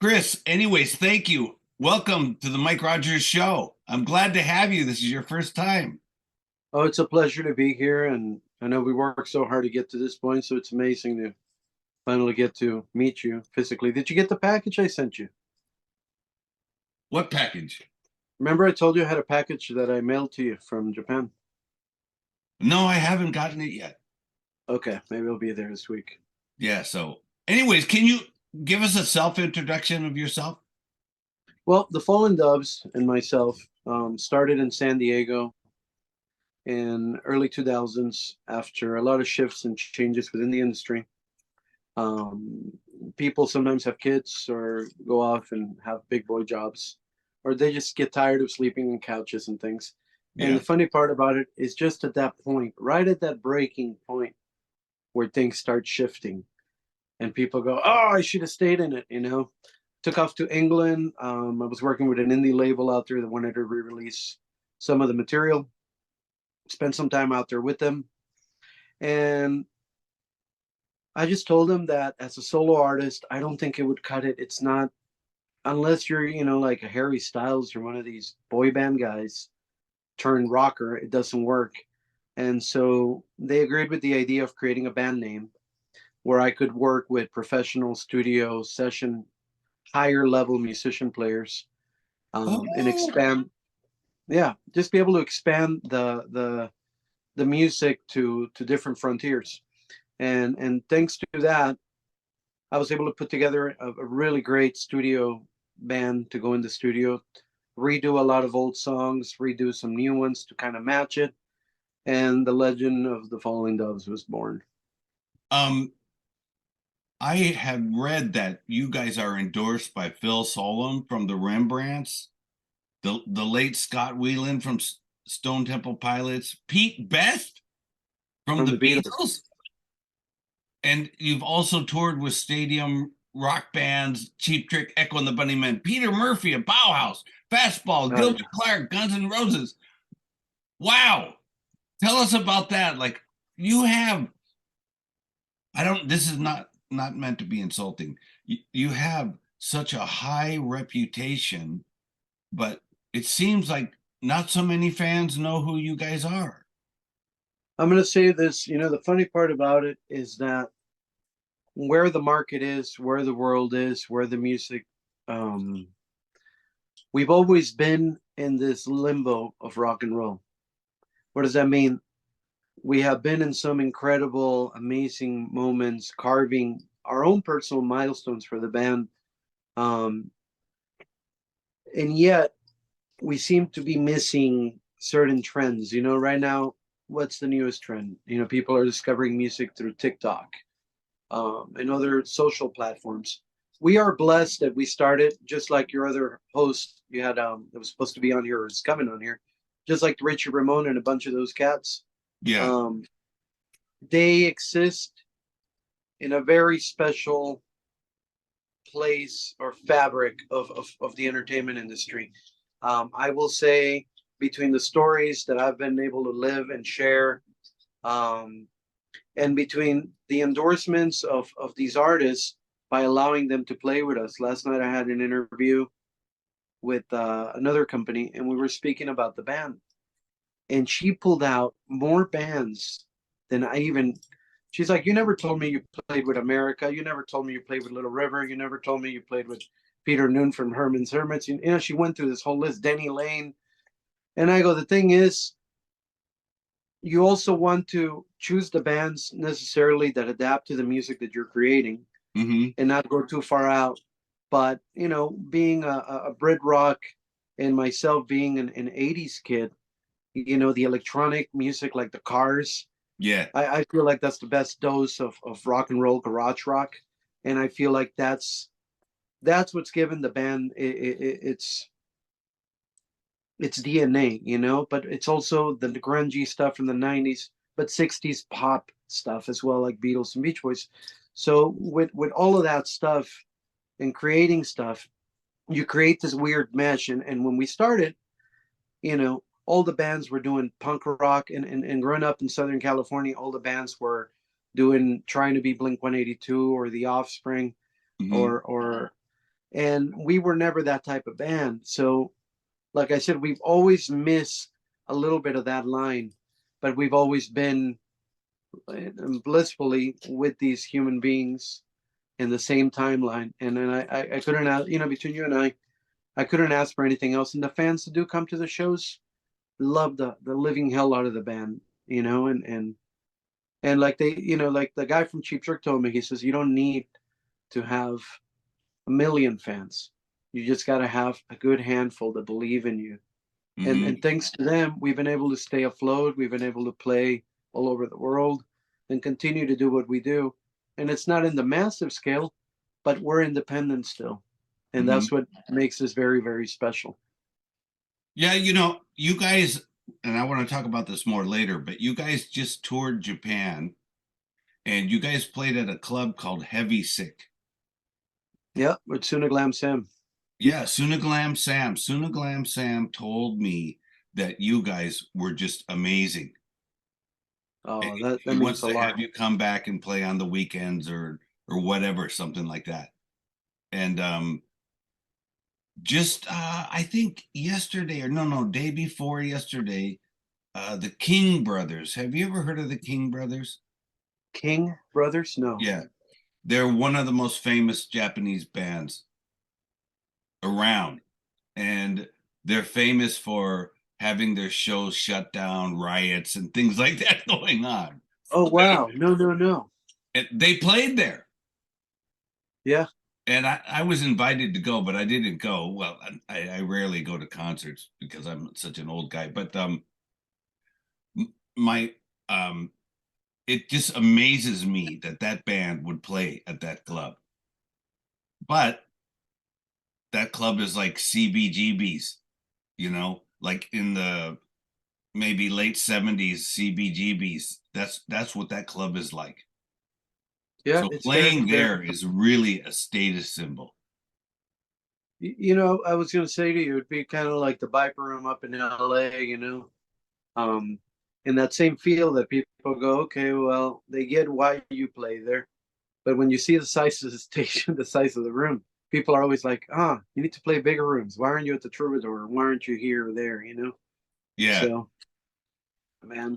Chris, anyways, thank you. Welcome to the Mike Rogers Show. I'm glad to have you. This is your first time. Oh, it's a pleasure to be here, and I know we worked so hard to get to this point, so it's amazing to finally get to meet you physically. Did you get the package I sent you? What package? Remember I told you I had a package that I mailed to you from Japan? No, I haven't gotten it yet. Okay, maybe it'll be there this week. Yeah, so anyways, can you give us a self-introduction of yourself? Well, the Fallen Doves and myself started in San Diego in early 2000s after a lot of shifts and changes within the industry. People sometimes have kids or go off and have big boy jobs, or they just get tired of sleeping on couches and things. And the funny part about it is just at that point, right at that breaking point where things start shifting and people go, oh, I should have stayed in it, you know. Took off to England. I was working with an indie label out there that wanted to re-release some of the material. Spent some time out there with them. And I just told them that as a solo artist, I don't think it would cut it. It's not, unless you're, you know, like a Harry Styles or one of these boy band guys turned rocker, it doesn't work. And so they agreed with the idea of creating a band name where I could work with professional studio session, higher level musician players, and expand. Yeah, just be able to expand the music to different frontiers. And thanks to that, I was able to put together a really great studio band to go in the studio, redo a lot of old songs, redo some new ones to kind of match it. And the legend of the Falling Doves was born. I had read that you guys are endorsed by Phil Solem from the Rembrandts, the late Scott Weiland from Stone Temple Pilots, Pete Best from the Beatles. And you've also toured with stadium rock bands, Cheap Trick, Echo and the Bunnymen, Peter Murphy of Bauhaus, Fastball, Gilbert Clark, Guns N' Roses. Wow. Tell us about that. Like, you have, this is not meant to be insulting. You have such a high reputation, but it seems like not so many fans know who you guys are. I'm going to say this, you know, the funny part about it is that where the market is, where the world is, where the music, we've always been in this limbo of rock and roll. What does that mean? We have been in some incredible, amazing moments, carving our own personal milestones for the band. And yet we seem to be missing certain trends. You know, right now, what's the newest trend? You know, people are discovering music through TikTok and other social platforms. We are blessed that we started, just like your other host you had that was supposed to be on here or is coming on here, just like Richie Ramone and a bunch of those cats. Yeah. They exist in a very special place or fabric of the entertainment industry. I will say, between the stories that I've been able to live and share, and between the endorsements of these artists by allowing them to play with us. Last night I had an interview with another company, and we were speaking about the band. And she pulled out more bands than she's like, you never told me you played with America. You never told me you played with Little River. You never told me you played with Peter Noon from Herman's Hermits. You know, she went through this whole list, Denny Lane. And I go, the thing is, you also want to choose the bands necessarily that adapt to the music that you're creating, and not go too far out. But, you know, being a Brit rock and myself being an 80s kid, you know, the electronic music like the Cars. Yeah. I feel like that's the best dose of rock and roll, garage rock. And I feel like that's what's given the band its DNA, you know, but it's also the grungy stuff from the 90s, but 60s pop stuff as well, like Beatles and Beach Boys. So with all of that stuff and creating stuff, you create this weird mesh. And when we started, you know, all the bands were doing punk rock, and growing up in Southern California, all the bands were trying to be Blink-182 or The Offspring, or And we were never that type of band. So, like I said, we've always missed a little bit of that line, but we've always been blissfully with these human beings in the same timeline. And then I couldn't ask, between you and I couldn't ask for anything else. And the fans that do come to the shows love the living hell out of the band, and like they, like the guy from Cheap Trick told me, he says, you don't need to have a million fans. You just got to have a good handful that believe in you. Mm-hmm. And thanks to them, we've been able to stay afloat. We've been able to play all over the world and continue to do what we do. And it's not in the massive scale, but we're independent still. And Mm-hmm. that's what makes us very, very special. Yeah, you guys, and I want to talk about this more later, but you guys just toured Japan and you guys played at a club called Heavy Sick. Yeah, with Sunaglam Sam. Yeah, Sunaglam Sam. Sunaglam Sam told me that you guys were just amazing. Oh, And that he means wants a to lot. have you come back and play on the weekends or whatever, something like that. And just I think yesterday day before yesterday, the King Brothers. Have you ever heard of the King Brothers? King Brothers? No. Yeah. They're one of the most famous Japanese bands around. And they're famous for having their shows shut down, riots and things like that going on. Oh, wow. No. And they played there. Yeah. And I was invited to go, but I didn't go. Well, I rarely go to concerts because I'm such an old guy. But it just amazes me that band would play at that club. But that club is like CBGB's, like in the maybe late 70s CBGB's. That's what that club is like. Yeah. So playing there is really a status symbol. I was going to say to you, it'd be kind of like the Viper Room up in LA, in that same feel that people go, okay, well, they get why you play there. But when you see the size of the station, the size of the room, people are always like, you need to play bigger rooms. Why aren't you at the Troubadour? Why aren't you here or there, Yeah. So, man.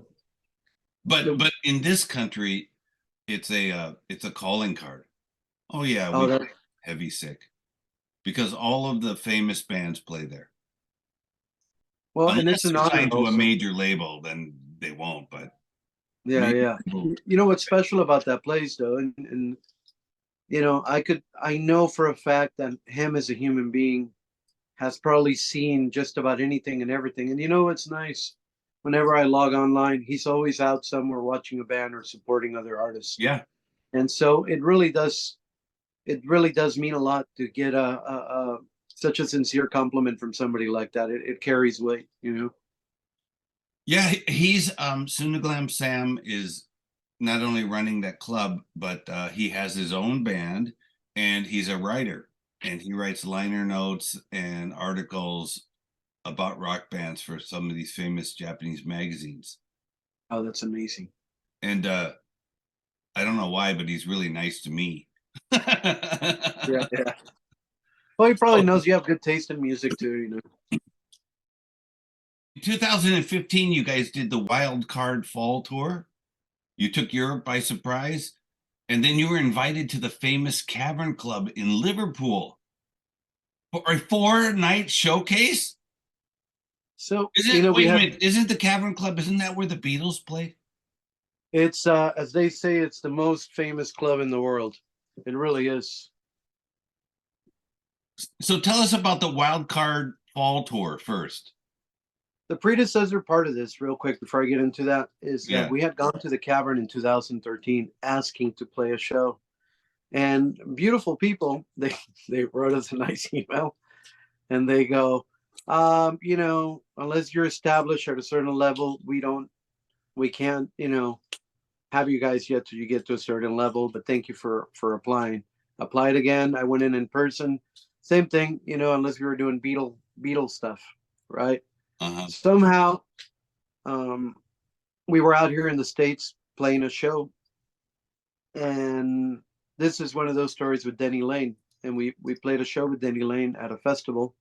But in this country, it's a calling card. Oh yeah, we Heavy Sick. Because all of the famous bands play there. Well, unless and it's an they're honor signed to a also. major label, then they won't, but Yeah. You know what's special about that place though, and I know for a fact that him as a human being has probably seen just about anything and everything. And what's nice? Whenever I log online, he's always out somewhere watching a band or supporting other artists. yeah. And so it really does mean a lot to get a such a sincere compliment from somebody like that. It carries weight, Yeah, he's Sunaglam Sam is not only running that club, but he has his own band and he's a writer and he writes liner notes and articles about rock bands for some of these famous Japanese magazines. Oh, that's amazing. And I don't know why, but he's really nice to me. Yeah. Well, he probably knows you have good taste in music too, In 2015, you guys did the Wild Card Fall Tour. You took Europe by surprise, and then you were invited to the famous Cavern Club in Liverpool for a 4-night showcase. So Wait a minute, isn't the Cavern Club, isn't that where the Beatles played? It's as they say, it's the most famous club in the world. It really is. So tell us about the Wild Card Fall Tour first. The predecessor part of this, real quick, before I get into that, is that we had gone to the Cavern in 2013 asking to play a show. And beautiful people, they wrote us a nice email and they go, unless you're established at a certain level, we can't, have you guys yet till you get to a certain level, but thank you for applying. Applied again. I went in person. Same thing, unless we were doing Beatle stuff, right? Uh-huh. Somehow, we were out here in the States playing a show, and this is one of those stories with Denny Lane. and we played a show with Denny Lane at a festival,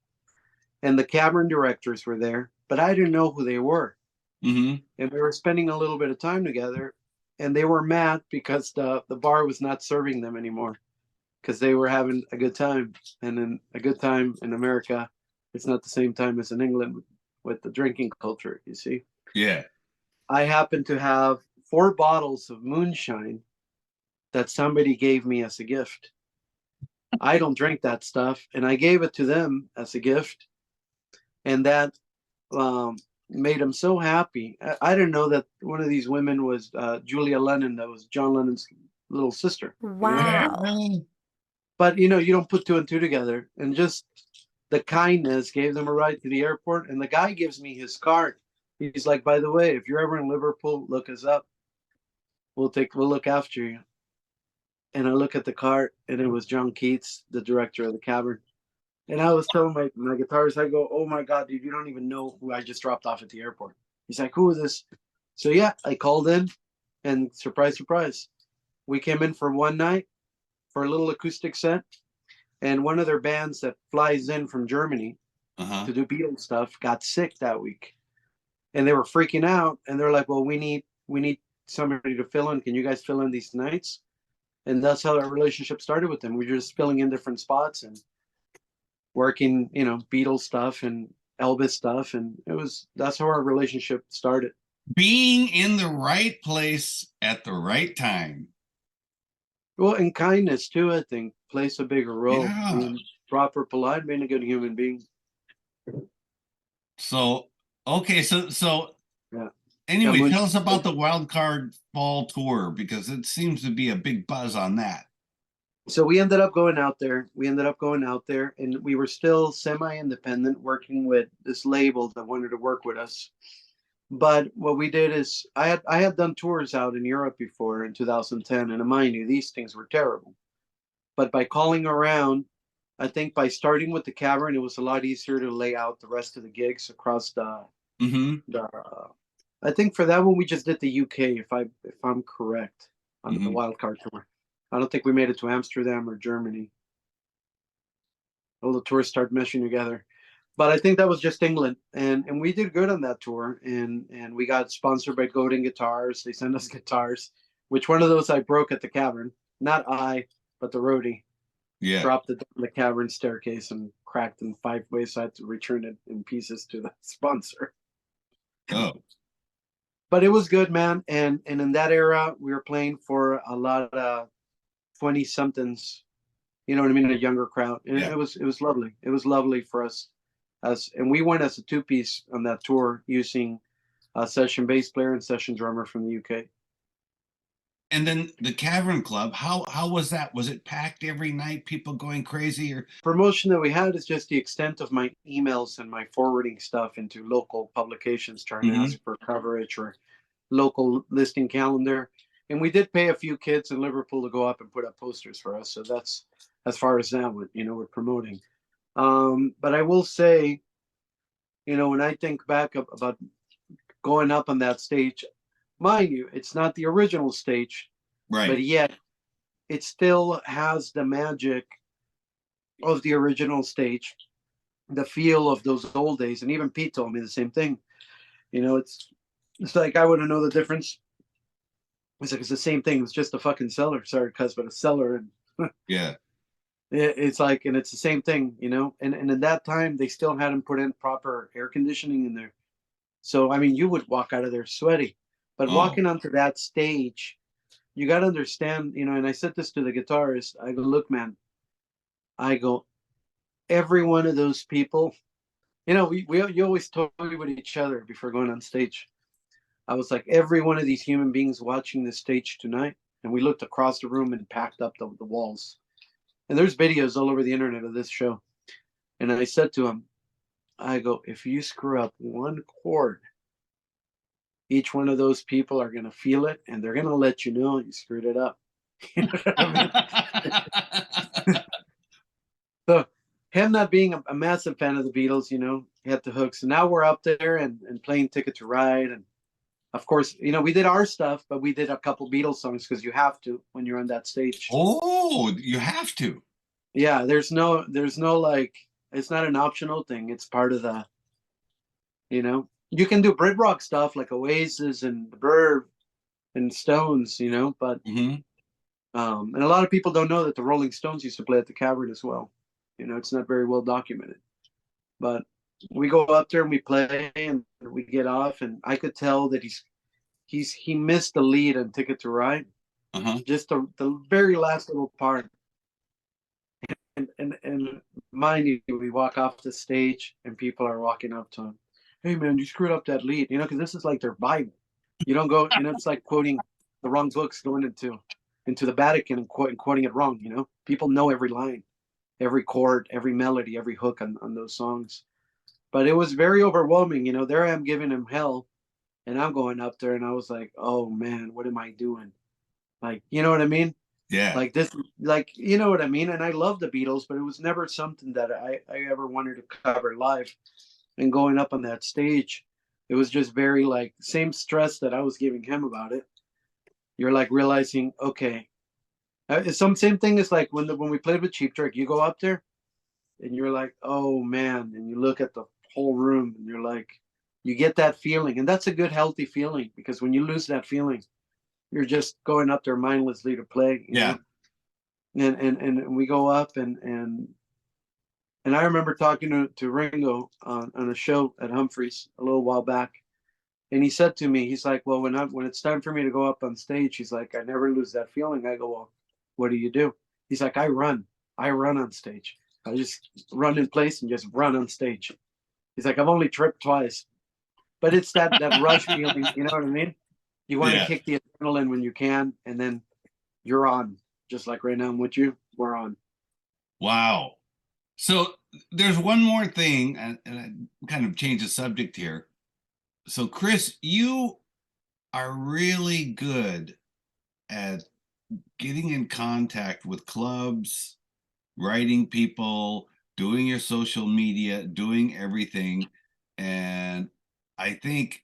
and the cavern directors were there, but I didn't know who they were. Mm-hmm. And we were spending a little bit of time together, and they were mad because the bar was not serving them anymore because they were having a good time. And then a good time in America, it's not the same time as in England with the drinking culture, you see? Yeah. I happened to have 4 bottles of moonshine that somebody gave me as a gift. I don't drink that stuff, and I gave it to them as a gift, and that made them so happy. I didn't know that one of these women was Julia Lennon, that was John Lennon's little sister. Wow. But, you don't put 2 and 2 together, and just the kindness gave them a ride to the airport, and the guy gives me his card. He's like, by the way, if you're ever in Liverpool, look us up. We'll look after you. And I look at the card, and it was John Keats, the director of the Cavern. And I was telling my guitarist, I go, oh my God, dude, you don't even know who I just dropped off at the airport. He's like, who is this? So yeah, I called in, and surprise, surprise, we came in for one night for a little acoustic set. And one of their bands that flies in from Germany to do Beatles stuff got sick that week. And they were freaking out, and they're like, well, we need somebody to fill in. Can you guys fill in these nights? And that's how our relationship started with them. We were just filling in different spots and working, Beatles stuff and Elvis stuff. And that's how our relationship started. Being in the right place at the right time. Well, and kindness too, I think, plays a bigger role. Yeah. Being proper, polite, being a good human being. So, okay. So yeah. Anyway, Yeah, tell us about the Wild Card Fall Tour, because it seems to be a big buzz on that. So we ended up going out there. And we were still semi-independent, working with this label that wanted to work with us. But what we did is I had done tours out in Europe before in 2010, and mind you, these things were terrible. But by calling around, I think by starting with the Cavern, it was a lot easier to lay out the rest of the gigs across the I think for that one we just did the UK, if I'm correct, on the Wildcard Tour. I don't think we made it to Amsterdam or Germany. All the tours start meshing together. But I think that was just England, and we did good on that tour, and we got sponsored by Godin Guitars. They sent us guitars, which one of those I broke at the Cavern. Not I, but the roadie. Yeah. Dropped it down the Cavern staircase and cracked in 5 ways, so I had to return it in pieces to the sponsor. Oh. But it was good, man. And in that era, we were playing for a lot of 20-somethings, you know what I mean, a younger crowd. And it was lovely. It was lovely for us. And we went as a 2-piece on that tour, using a session bass player and session drummer from the UK. And then the Cavern Club, how was that? Was it packed every night, people going crazy? Or promotion that we had is just the extent of my emails and my forwarding stuff into local publications, trying to ask for coverage or local listing calendar. And we did pay a few kids in Liverpool to go up and put up posters for us. So that's as far as that went, with promoting. But I will say, when I think back about going up on that stage, mind you, it's not the original stage, right? But yet it still has the magic of the original stage, the feel of those old days. And even Pete told me the same thing. It's like I wouldn't know the difference. It's like it's the same thing. It's just a fucking cellar. Sorry, cuz, but a cellar. And yeah, it's like, and it's the same thing, And at that time, they still hadn't put in proper air conditioning in there. So I mean, you would walk out of there sweaty. But walking onto that stage, you got to understand, and I said this to the guitarist. I go, look, man. Every one of those people, you always talk with each other before going on stage. I was like, every one of these human beings watching this stage tonight, and we looked across the room and packed up the walls. And there's videos all over the internet of this show. And I said to him, I go, if you screw up one chord, each one of those people are going to feel it, and they're going to let you know you screwed it up. You know what I mean? So him not being a massive fan of the Beatles, he had the hooks. And now we're up there and playing Ticket to Ride. And of course, we did our stuff, but we did a couple Beatles songs because you have to when you're on that stage. Oh, you have to. Yeah, there's no like, it's not an optional thing. It's part of the, you can do Brit rock stuff like Oasis and the Verve and Stones, but Hmm. and a lot of people don't know that the Rolling Stones used to play at the Cavern as well. It's not very well documented, but we go up there and we play and we get off, and I could tell that he missed the lead on Ticket to Ride, Uh-huh. just the very last little part. And mind you, we walk off the stage and people are walking up to him. Hey man, you screwed up that lead, because this is like their Bible. You don't go, it's like quoting the wrong books, going into the Vatican and quoting it wrong. People know every line, every chord, every melody, every hook on those songs. But it was very overwhelming. There I am giving him hell, and I'm going up there, and I was like, oh man, what am I doing? Like, you know what I mean? Yeah. Like this, like, you know what I mean? And I love the Beatles, but it was never something that I ever wanted to cover live. And going up on that stage, it was just very like same stress that I was giving him about it. You're like realizing, okay, it's some same thing as like when we played with Cheap Trick. You go up there and you're like, oh man, and you look at the whole room and you're like, you get that feeling, and that's a good healthy feeling, because when you lose that feeling, you're just going up there mindlessly to play, Yeah. And we go up and I remember talking to Ringo on a show at Humphreys a little while back, and he said to me, he's like, well, when it's time for me to go up on stage, he's like, I never lose that feeling. I go, well, what do you do? He's like, I run on stage. I just run in place and just run on stage. He's like, I've only tripped twice, but it's that rush feeling. You know what I mean? You want to Yeah. kick the adrenaline when you can, and then you're on. Just like right now, I'm with you. We're on. Wow. So there's one more thing, and I kind of change the subject here. So, Chris, you are really good at getting in contact with clubs, writing people, doing your social media, doing everything. And I think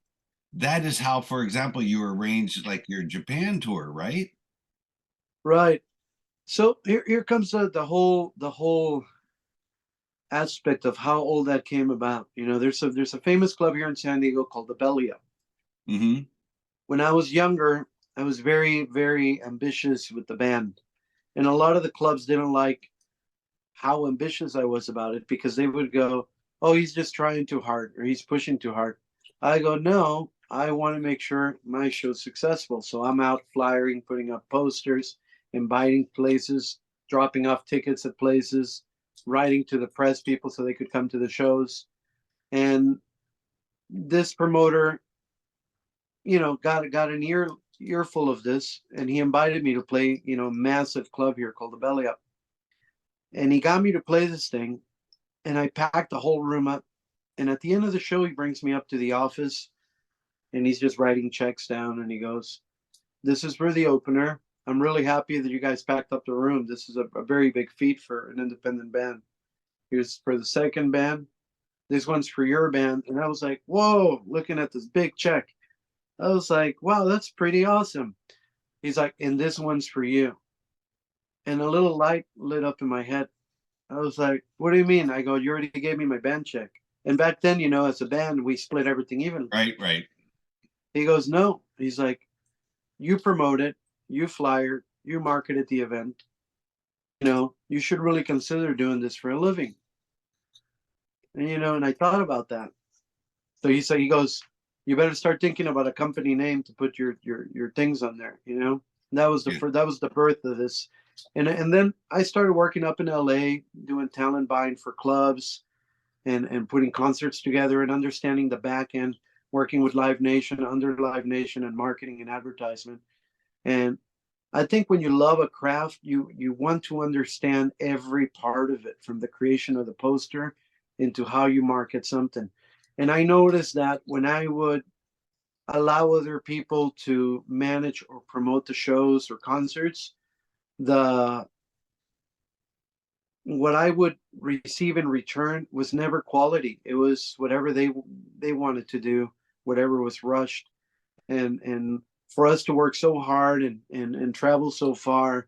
that is how, for example, you arranged like your Japan tour, right? Right. So here comes the whole aspect of how all that came about. There's a famous club here in San Diego called the Belly Up. Mm-hmm. When I was younger, I was very, very ambitious with the band. And a lot of the clubs didn't like how ambitious I was about it, because they would go, oh, he's just trying too hard, or he's pushing too hard. I go, no, I want to make sure my show's successful. So I'm out flyering, putting up posters, inviting places, dropping off tickets at places, writing to the press people so they could come to the shows. And this promoter, got an earful of this, and he invited me to play, a massive club here called the Belly Up. And he got me to play this thing, and I packed the whole room up. And at the end of the show, he brings me up to the office, and he's just writing checks down, and he goes, this is for the opener. I'm really happy that you guys packed up the room. This is a very big feat for an independent band. Here's for the second band. This one's for your band. And I was like, whoa, looking at this big check. I was like, wow, that's pretty awesome. He's like, and this one's for you. And a little light lit up in my head. I was like, what do you mean? I go, you already gave me my band check. And back then, as a band, we split everything evenly. Right, right. He goes, no. He's like, you promote it, you flyer, you marketed the event. You should really consider doing this for a living. And I thought about that. So he goes, you better start thinking about a company name to put your things on there. And that was Yeah. that was the birth of this. And then I started working up in LA, doing talent buying for clubs, and putting concerts together, and understanding the back end, working with Live Nation, under Live Nation, and marketing and advertisement. And I think when you love a craft, you want to understand every part of it, from the creation of the poster into how you market something. And I noticed that when I would allow other people to manage or promote the shows or concerts, the what I would receive in return was never quality. It was whatever they wanted to do, whatever was rushed. And for us to work so hard and travel so far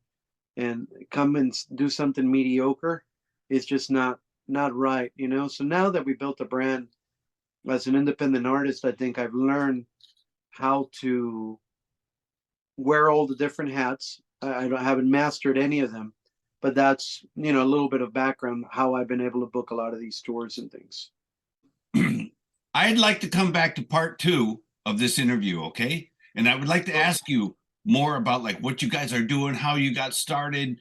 and come and do something mediocre is just not right, you know. So now that we built a brand as an independent artist, I think I've learned how to wear all the different hats. I haven't mastered any of them, but that's, you know, a little bit of background how I've been able to book a lot of these tours and things. I'd like to come back to part 2 of this interview, okay? And I would like to ask you more about like what you guys are doing, how you got started.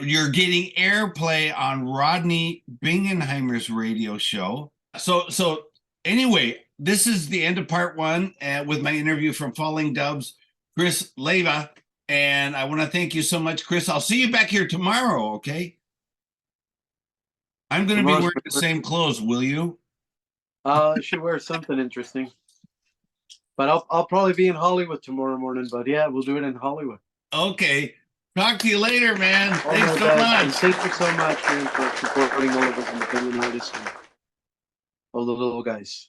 You're getting airplay on Rodney Bingenheimer's radio show. So anyway, this is the end of part 1 with my interview from Falling Doves, Chris Leyva. And I want to thank you so much, Chris. I'll see you back here tomorrow, okay? I'm going to be wearing the same clothes, will you? I should wear something interesting. But I'll probably be in Hollywood tomorrow morning. But yeah, we'll do it in Hollywood. Okay. Talk to you later, man. Oh, Thanks so much. And thank you so much, man, for supporting all of us independent artists and all the little guys.